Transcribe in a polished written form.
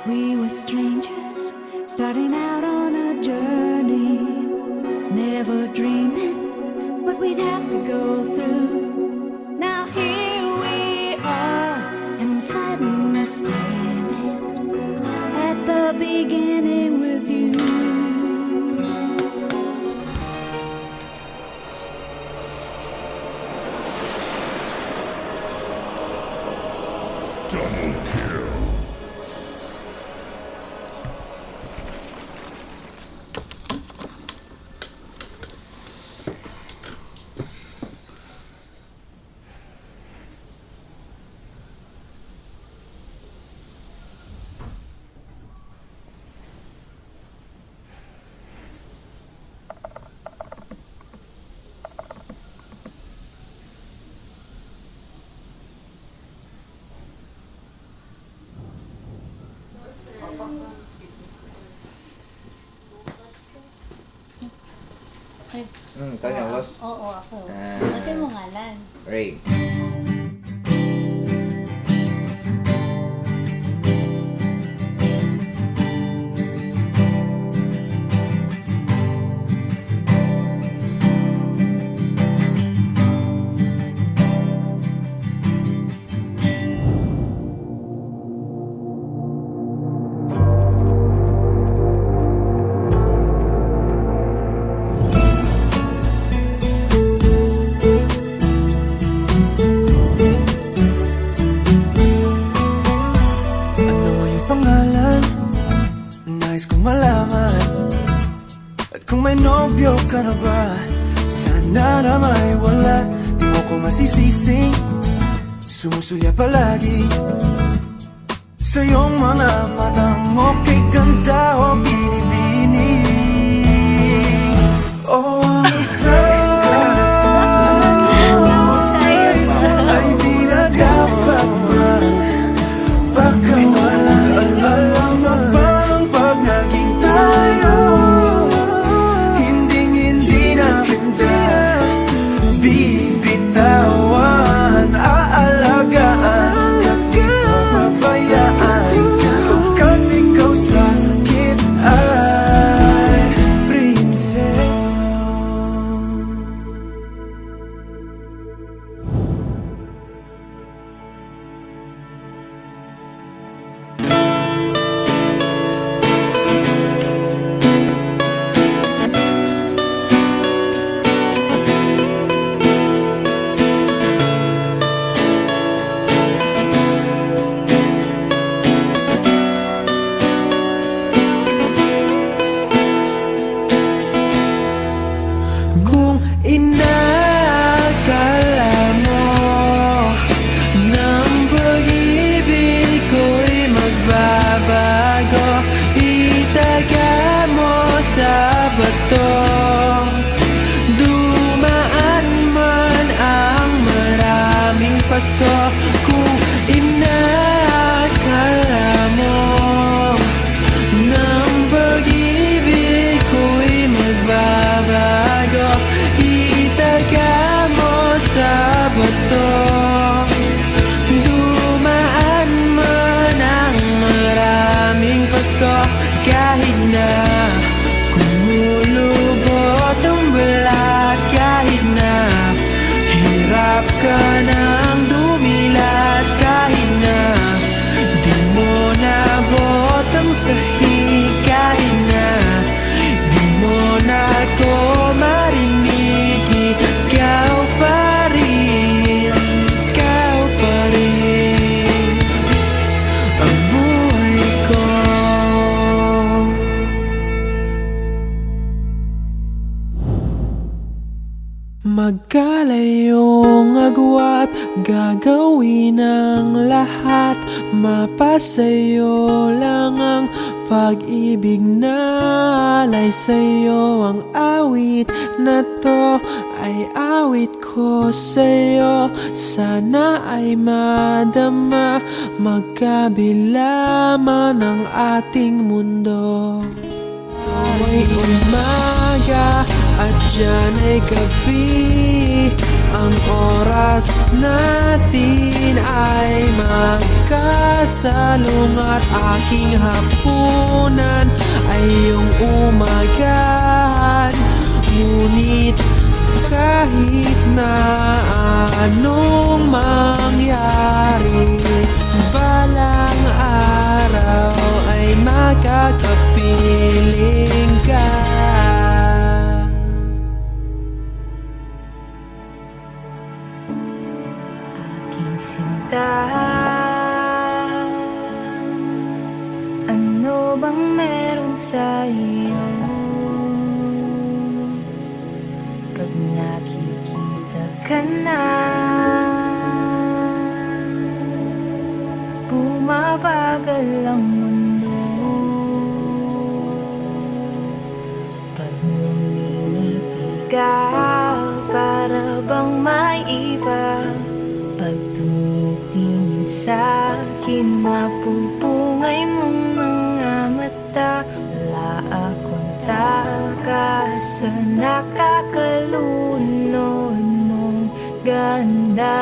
We were strangers, starting out on a journey, never dreaming what we'd have to go through. Now here we are, and I'm suddenly standing at the beginning with you. Double kill. Kanya, boss? Oo, ako. Ah. Kasi mo ngalan. Ray. Kung may nobyo ka na ba, sana na may wala. Di mo ko masisising, sumusulya palagi sa iyong mga matang okay ganda o binibini. Oh, ang isa ay di na dapat ba? Baka wala alam na bang pag naging tayo, hinding-hindi na kita bibitawan. Aalagaan kapag pabayaan ka, pagkat ikaw sa akin ay prinsesa. Kung inakala mo ng pag-ibig ko'y magbabago, itaga mo sa bato. Dumaan man ang maraming Pasko. Kung inakala mo ng pag-ibig ko'y magbabago, itaga mo sa bato. Dumaan man ang maraming Pasko, kahit na kumulubot ang balat, kahit na hirap ka ng dumilat, kahit na di mo nabot ang sahig, kahit na di mo na ako marinig, ikaw pa rin ang buhay ko. Magkalayong agwat, gagawin ang lahat, mapasayo lang ang pag-ibig na alay sa'yo. Ang awit na to ay awit ko sa'yo, sana ay madama magkabila man ang ating mundo. Ito ay umaga at dyan ay gabi, ang oras natin ay magkasalungat. Aking hapunan ay iyong umagahan. Ngunit kahit na anong mangyari, balang araw ay makakapiling ka. Aking sinta, ano bang meron sa iyo? Pag nakikita ka na, bumabagal ang mundo. Pag ngumingiti ka, para bang may iba. Pag tumitingin sa'kin, mapupungay mong mga mata. Wala akong takas sa nakakalunod mong ganda.